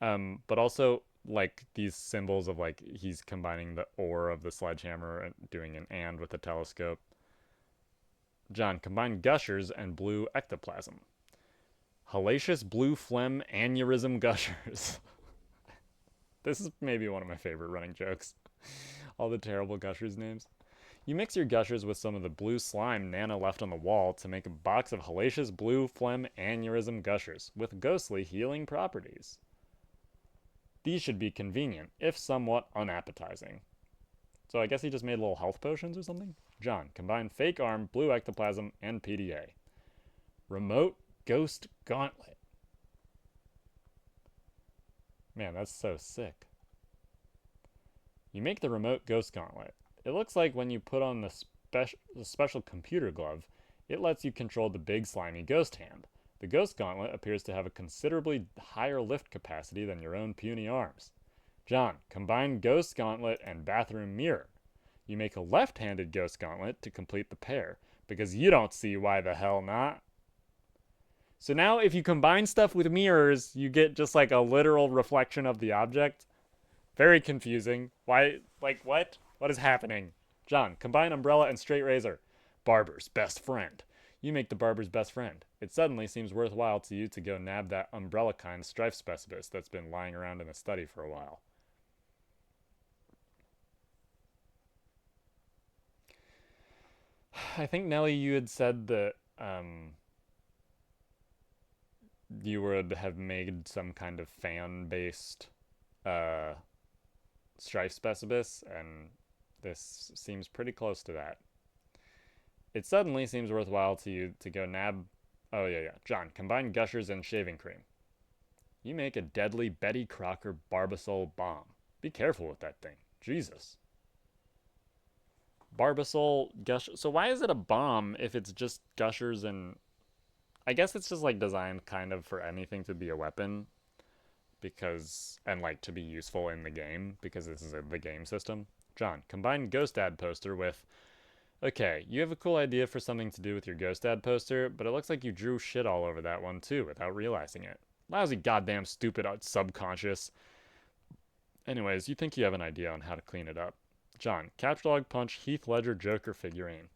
But also, like, these symbols of, like, he's combining the or of the sledgehammer and doing an and with the telescope. John, combine gushers and blue ectoplasm. Hellacious blue phlegm aneurysm gushers. This is maybe one of my favorite running jokes. All the terrible gushers names. You mix your gushers with some of the blue slime Nana left on the wall to make a box of hellacious blue phlegm aneurysm gushers with ghostly healing properties. These should be convenient, if somewhat unappetizing. So I guess he just made little health potions or something? John, combine fake arm, blue ectoplasm, and PDA. Remote ghost gauntlet. Man, that's so sick. You make the remote ghost gauntlet. It looks like when you put on the special computer glove, it lets you control the big slimy ghost hand. The ghost gauntlet appears to have a considerably higher lift capacity than your own puny arms. John, combine ghost gauntlet and bathroom mirror. You make a left-handed ghost gauntlet to complete the pair, because you don't see why the hell not. So now if you combine stuff with mirrors, you get just like a literal reflection of the object. Very confusing. Why, like, what? What is happening? John, combine umbrella and straight razor. Barber's best friend. You make the barber's best friend. It suddenly seems worthwhile to you to go nab that umbrella kind strife specimen that's been lying around in the study for a while. I think, Nelly, you had said that you would have made some kind of fan-based strife specibus, and this seems pretty close to that. It suddenly seems worthwhile to you to go nab... Oh, yeah. John, combine gushers and shaving cream. You make a deadly Betty Crocker Barbasol bomb. Be careful with that thing. Jesus. Barbasol gush... So why is it a bomb if it's just gushers and... I guess it's just, like, designed kind of for anything to be a weapon. Because... And, like, to be useful in the game. Because this is the game system. John, combine Ghost Dad poster with... Okay, you have a cool idea for something to do with your Ghost Dad poster, but it looks like you drew shit all over that one too without realizing it. Lousy goddamn stupid subconscious. Anyways, you think you have an idea on how to clean it up. John, Capture Log Punch Heath Ledger Joker figurine.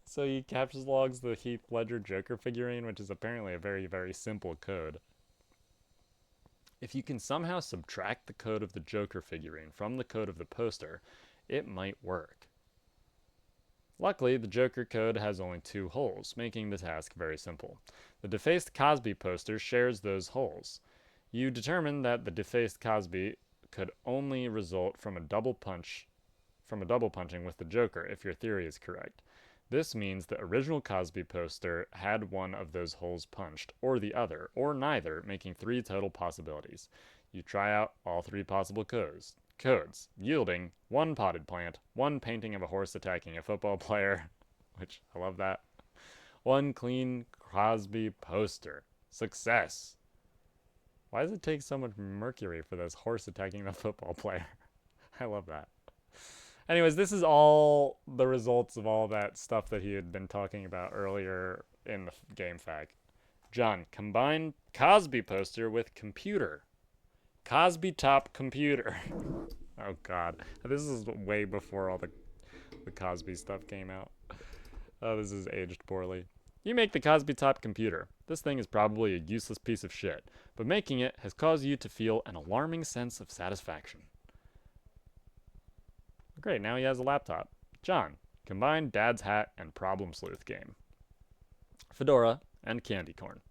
So he captures logs the Heath Ledger Joker figurine, which is apparently a very, very simple code. If you can somehow subtract the code of the Joker figurine from the code of the poster, it might work. Luckily, the Joker code has only 2 holes, making the task very simple. The defaced Cosby poster shares those holes. You determine that the defaced Cosby could only result from a double punching with the Joker if your theory is correct. This means the original Cosby poster had one of those holes punched, or the other, or neither, making 3 total possibilities. You try out all 3 possible codes, yielding 1 potted plant, 1 painting of a horse attacking a football player, which, I love that, 1 clean Cosby poster. Success! Why does it take so much mercury for this horse attacking the football player? I love that. Anyways, this is all the results of all that stuff that he had been talking about earlier in the game fact. John, combine Cosby poster with computer. Cosby top computer. Oh god. This is way before all the Cosby stuff came out. Oh, this is aged poorly. You make the Cosby top computer. This thing is probably a useless piece of shit, but making it has caused you to feel an alarming sense of satisfaction. Great, now he has a laptop. John, combine Dad's hat and Problem Sleuth game. Fedora and candy corn.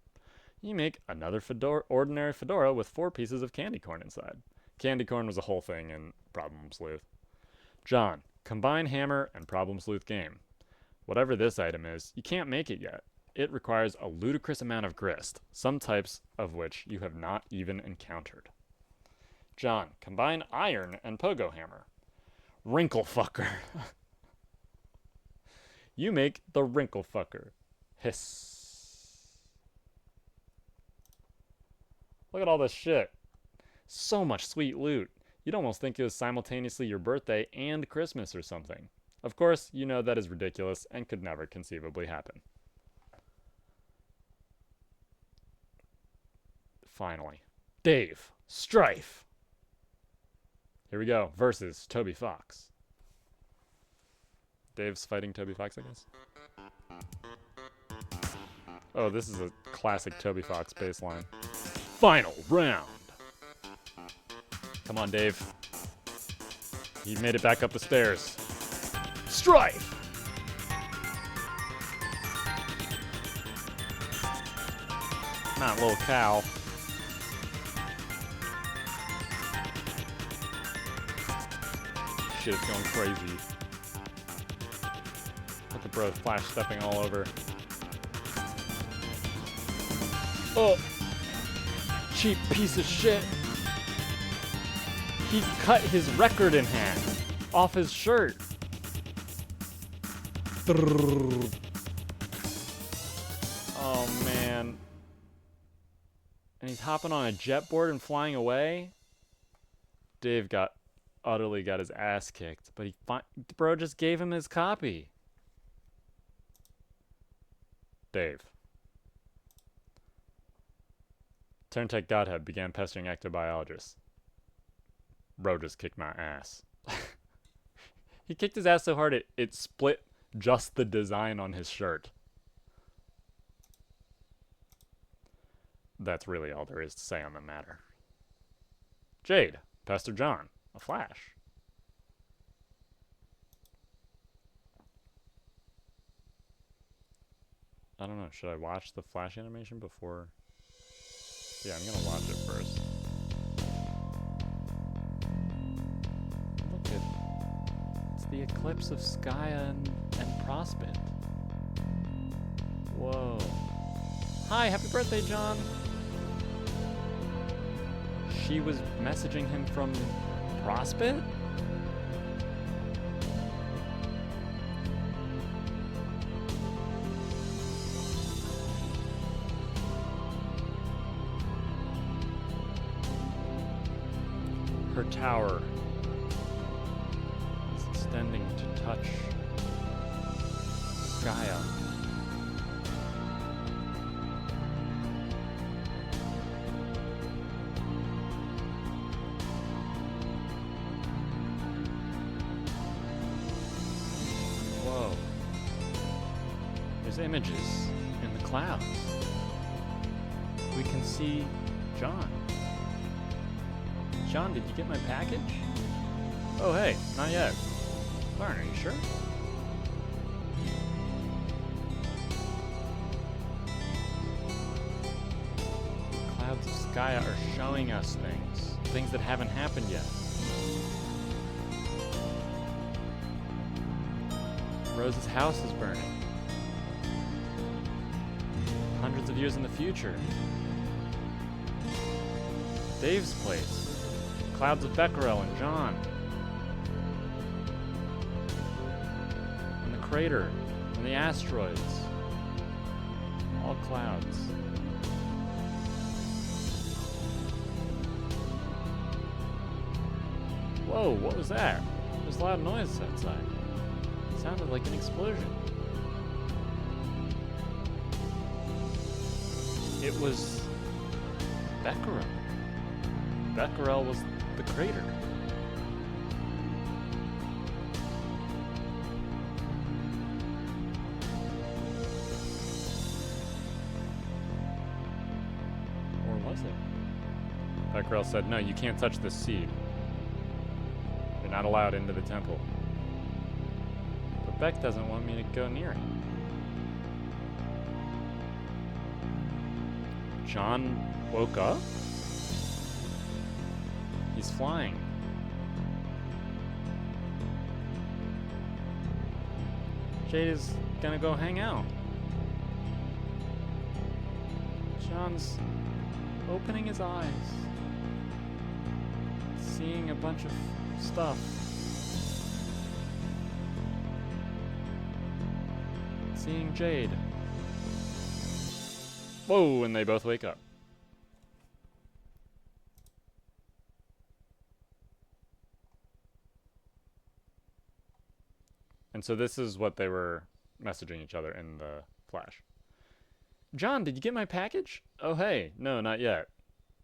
You make another ordinary fedora with 4 pieces of candy corn inside. Candy corn was a whole thing in Problem Sleuth. John, combine hammer and Problem Sleuth game. Whatever this item is, you can't make it yet. It requires a ludicrous amount of grist, some types of which you have not even encountered. John, combine iron and pogo hammer. Wrinkle fucker. You make the wrinkle fucker. Hiss. Look at all this shit. So much sweet loot. You'd almost think it was simultaneously your birthday and Christmas or something. Of course, you know that is ridiculous and could never conceivably happen. Finally. Dave. Strife. Here we go. Versus Toby Fox. Dave's fighting Toby Fox, I guess. Oh, this is a classic Toby Fox baseline. Final round. Come on, Dave. He made it back up the stairs. Strife! Come on, little cow. Shit is going crazy. Look at bro flash stepping all over. Oh! Cheap piece of shit. He cut his record in half off his shirt. Oh man. And he's hopping on a jetboard and flying away. Dave utterly got his ass kicked, but bro just gave him his copy. Dave. Turntech Godhead began pestering ectobiologists. Bro just kicked my ass. He kicked his ass so hard it split just the design on his shirt. That's really all there is to say on the matter. Jade, Pastor John, a flash. I don't know, should I watch the flash animation before? Yeah, I'm gonna watch it first. Look at, it's the eclipse of Skya and Prospect. Whoa. Hi, happy birthday, John. She was messaging him from Prospect? Her tower is extending to touch Skya. Whoa. There's images in the clouds. We can see John. John, did you get my package? Oh, hey, not yet. Lauren, are you sure? Clouds of Skya are showing us things that haven't happened yet. Rose's house is burning. Hundreds of years in the future. Dave's place. Clouds of Becquerel and John. And the crater. And the asteroids. All clouds. Whoa, what was that? There's a loud noise outside. It sounded like an explosion. It was Becquerel. Becquerel was the crater. Or was it? Becquerel said, no, you can't touch this seed. You're not allowed into the temple. But Beck doesn't want me to go near it. John woke up? He's flying. Jade is gonna go hang out. John's opening his eyes, seeing a bunch of stuff. Seeing Jade. Whoa, and they both wake up. And so this is what they were messaging each other in the flash. John, did you get my package? Oh, hey. No, not yet.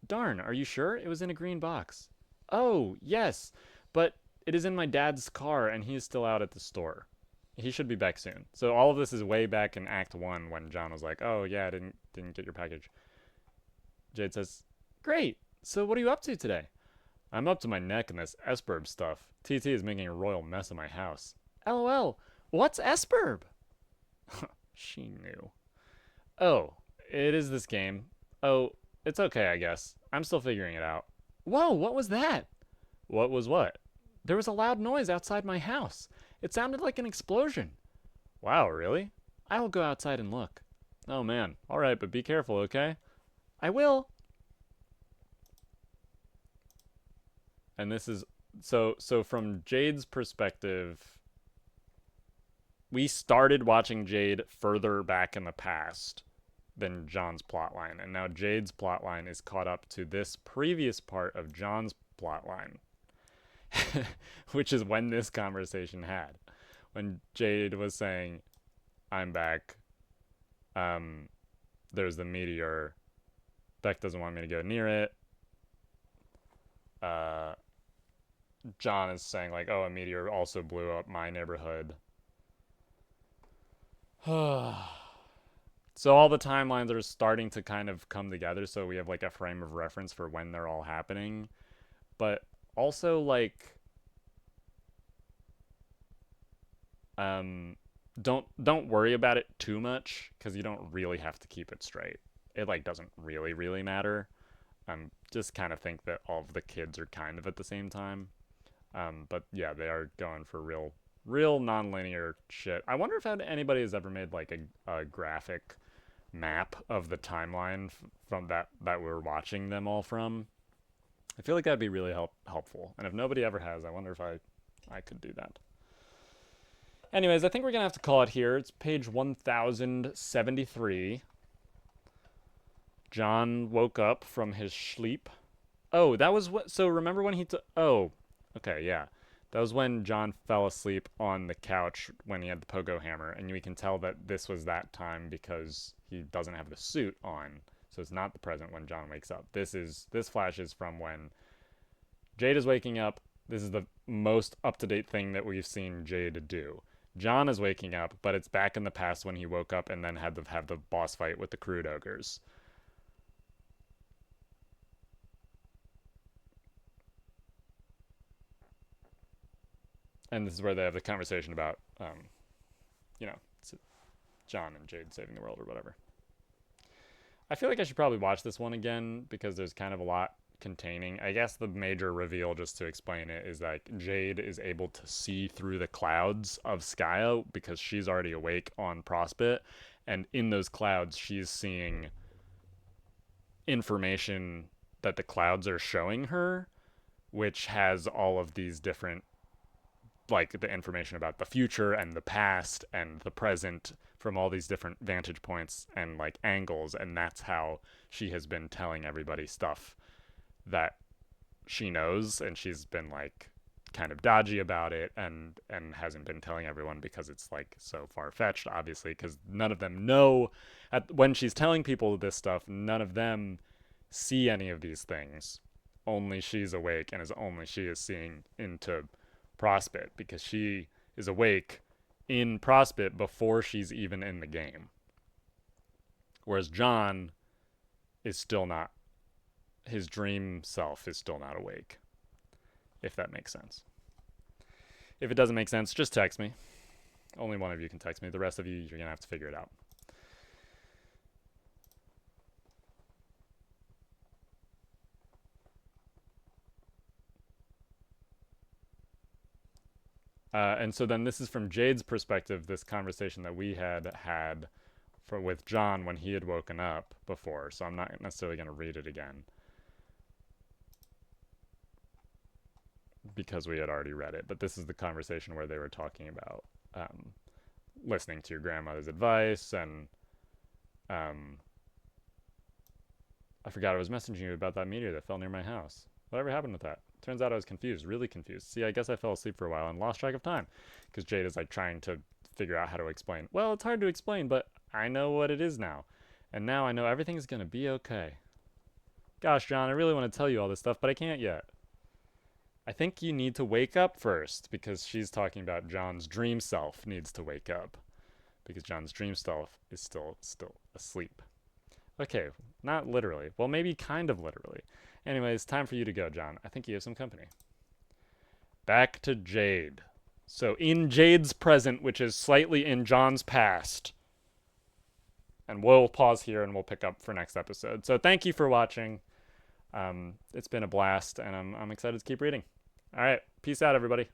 Darn, are you sure? It was in a green box. Oh, yes. But it is in my dad's car, and he is still out at the store. He should be back soon. So all of this is way back in Act 1 when John was like, oh, yeah, I didn't get your package. Jade says, great. So what are you up to today? I'm up to my neck in this Esperb stuff. TT is making a royal mess of my house. LOL. What's Esperb? She knew. Oh, it is this game. Oh, it's okay, I guess. I'm still figuring it out. Whoa, what was that? What was what? There was a loud noise outside my house. It sounded like an explosion. Wow, really? I will go outside and look. Oh, man. All right, but be careful, okay? I will. And this is... So from Jade's perspective... We started watching Jade further back in the past than John's plotline, and now Jade's plotline is caught up to this previous part of John's plotline, which is when this conversation had. When Jade was saying, I'm back, there's the meteor, Beck doesn't want me to go near it, John is saying, like, oh, a meteor also blew up my neighborhood. So all the timelines are starting to kind of come together, so we have like a frame of reference for when they're all happening. But also like don't worry about it too much, because you don't really have to keep it straight. It like doesn't really matter. Just kind of think that all of the kids are kind of at the same time. But yeah, they are going for real non-linear shit. I wonder if anybody has ever made like a graphic map of the timeline from that we're watching them all from. I feel like that'd be really helpful. And if nobody ever has, I wonder if I could do that. Anyways, I think we're gonna have to call it here. It's page 1073. John woke up from his sleep. Oh, that was what. So remember when he oh, okay, yeah. That was when John fell asleep on the couch when he had the pogo hammer, and we can tell that this was that time because he doesn't have the suit on, so it's not the present when John wakes up. This flash is from when Jade is waking up. This is the most up-to-date thing that we've seen Jade do. John is waking up, but it's back in the past when he woke up and then had to have the boss fight with the crude ogres. And this is where they have the conversation about, John and Jade saving the world or whatever. I feel like I should probably watch this one again because there's kind of a lot containing. I guess the major reveal, just to explain it, is like Jade is able to see through the clouds of Skya because she's already awake on Prospit. And in those clouds, she's seeing information that the clouds are showing her, which has all of these different, like the information about the future and the past and the present from all these different vantage points and like angles, and that's how she has been telling everybody stuff that she knows, and she's been like kind of dodgy about it and hasn't been telling everyone because it's like so far-fetched, obviously, because none of them know when she's telling people this stuff, none of them see any of these things. Only she's awake, and only she is seeing into Prospit because she is awake in Prospit before she's even in the game. Whereas John is still not, his dream self is still not awake. If that makes sense. If it doesn't make sense, just text me. Only one of you can text me. The rest of you, you're going to have to figure it out. And so then this is from Jade's perspective, this conversation that we had with John when he had woken up before. So I'm not necessarily going to read it again because we had already read it. But this is the conversation where they were talking about listening to your grandmother's advice. And I forgot I was messaging you about that meteor that fell near my house. Whatever happened with that? Turns out I was confused, really confused. See, I guess I fell asleep for a while and lost track of time because Jade is like trying to figure out how to explain. Well, it's hard to explain, but I know what it is now. And now I know everything's going to be okay. Gosh, John, I really want to tell you all this stuff, but I can't yet. I think you need to wake up first because she's talking about John's dream self needs to wake up because John's dream self is still asleep. Okay, not literally. Well, maybe kind of literally. Anyways, time for you to go, John. I think you have some company. Back to Jade. So in Jade's present, which is slightly in John's past. And we'll pause here and we'll pick up for next episode. So thank you for watching. It's been a blast, and I'm excited to keep reading. All right, peace out, everybody.